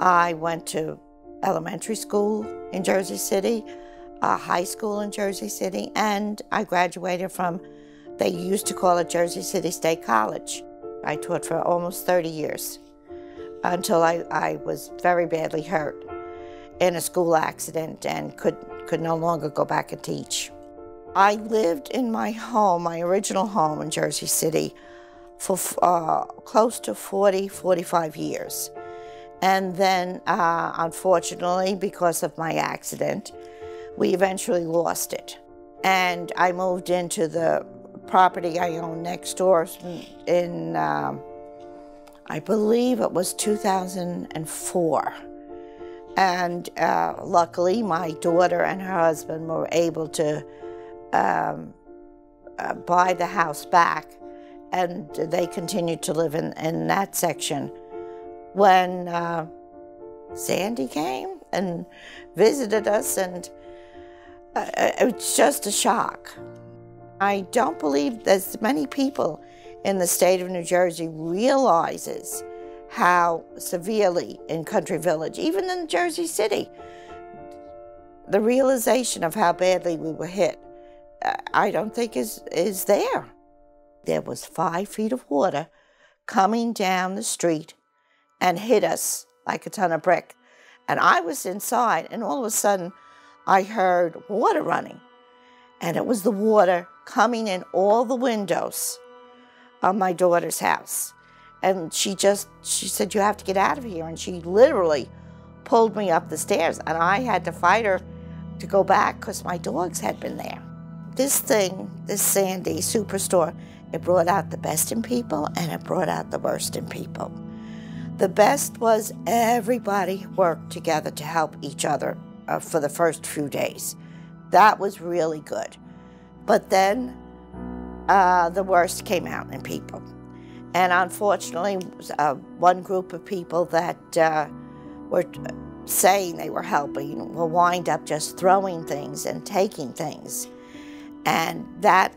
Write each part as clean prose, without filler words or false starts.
I went to elementary school in Jersey City, high school in Jersey City, and I graduated from, they used to call it Jersey City State College. I taught for almost 30 years until I was very badly hurt in a school accident and could no longer go back and teach. I lived in my home, my original home in Jersey City, for close to 45 years. And then, unfortunately, because of my accident, we eventually lost it. And I moved into the property I own next door in, I believe it was 2004. And luckily, my daughter and her husband were able to buy the house back, and they continued to live in that section. When Sandy came and visited us, and it was just a shock. I don't believe there's many people in the state of New Jersey realizes how severely in Country Village, even in Jersey City, the realization of how badly we were hit, I don't think is there. There was 5 feet of water coming down the street and hit us like a ton of brick. And I was inside, and all of a sudden, I heard water running. And it was the water coming in all the windows of my daughter's house. And she said, "You have to get out of here." And she literally pulled me up the stairs, and I had to fight her to go back because my dogs had been there. This thing, this Sandy, Superstorm, it brought out the best in people and it brought out the worst in people. The best was everybody worked together to help each other for the first few days. That was really good. But then the worst came out in people. And unfortunately, one group of people that were saying they were helping will wind up just throwing things and taking things. And that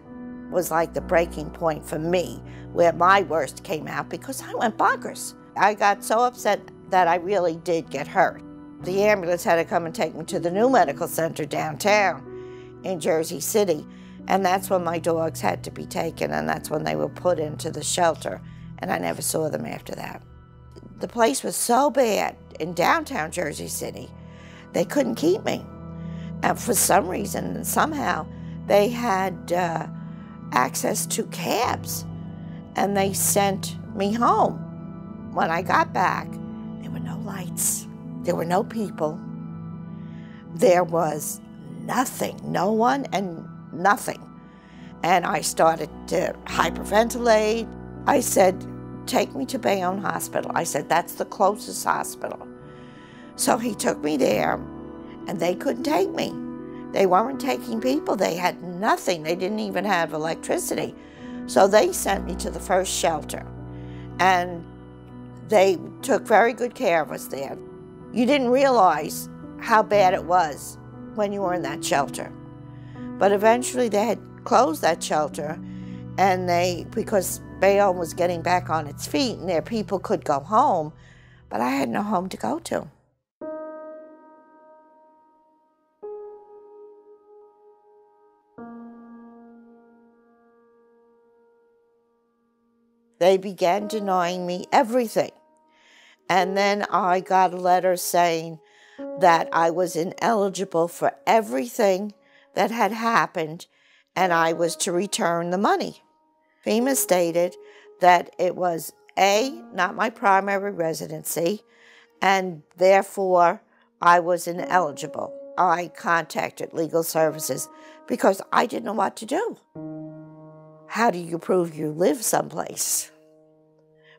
was like the breaking point for me, where my worst came out, because I went bonkers. I got so upset that I really did get hurt. The ambulance had to come and take me to the new medical center downtown in Jersey City. And that's when my dogs had to be taken, and that's when they were put into the shelter. And I never saw them after that. The place was so bad in downtown Jersey City, they couldn't keep me. And for some reason, somehow, they had access to cabs, and they sent me home. When I got back, there were no lights. There were no people. There was nothing, no one and nothing. And I started to hyperventilate. I said, "Take me to Bayonne Hospital." I said, "That's the closest hospital." So he took me there, and they couldn't take me. They weren't taking people. They had nothing. They didn't even have electricity. So they sent me to the first shelter. And they took very good care of us there. You didn't realize how bad it was when you were in that shelter. But eventually they had closed that shelter, and because Bayonne was getting back on its feet and their people could go home, but I had no home to go to. They began denying me everything. And then I got a letter saying that I was ineligible for everything that had happened, and I was to return the money. FEMA stated that it was not my primary residency, and therefore I was ineligible. I contacted legal services because I didn't know what to do. How do you prove you live someplace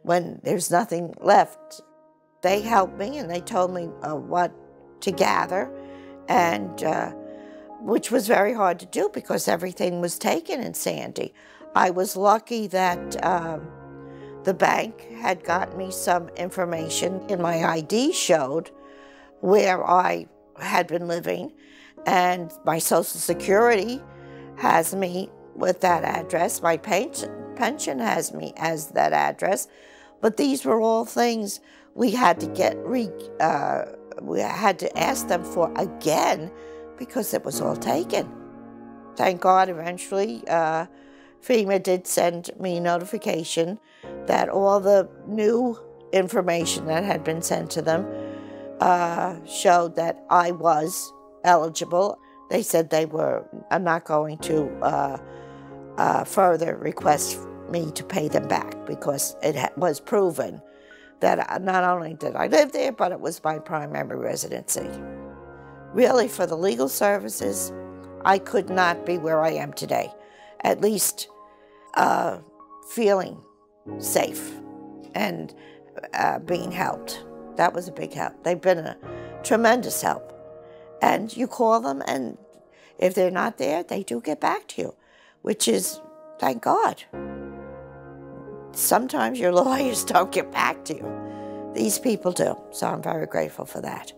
when there's nothing left? They helped me, and they told me what to gather, and which was very hard to do because everything was taken in Sandy. I was lucky that the bank had got me some information, and my ID showed where I had been living, and my Social Security has me with that address. My pension has me as that address. But these were all things we had to we had to ask them for again because it was all taken. Thank God, eventually, FEMA did send me notification that all the new information that had been sent to them showed that I was eligible. They said they were not going to further request me to pay them back because it was proven that not only did I live there, but it was my primary residency. Really, for the legal services, I could not be where I am today, at least feeling safe and being helped. That was a big help. They've been a tremendous help. And you call them, and if they're not there, they do get back to you, which is, thank God. Sometimes your lawyers don't get back to you. These people do, so I'm very grateful for that.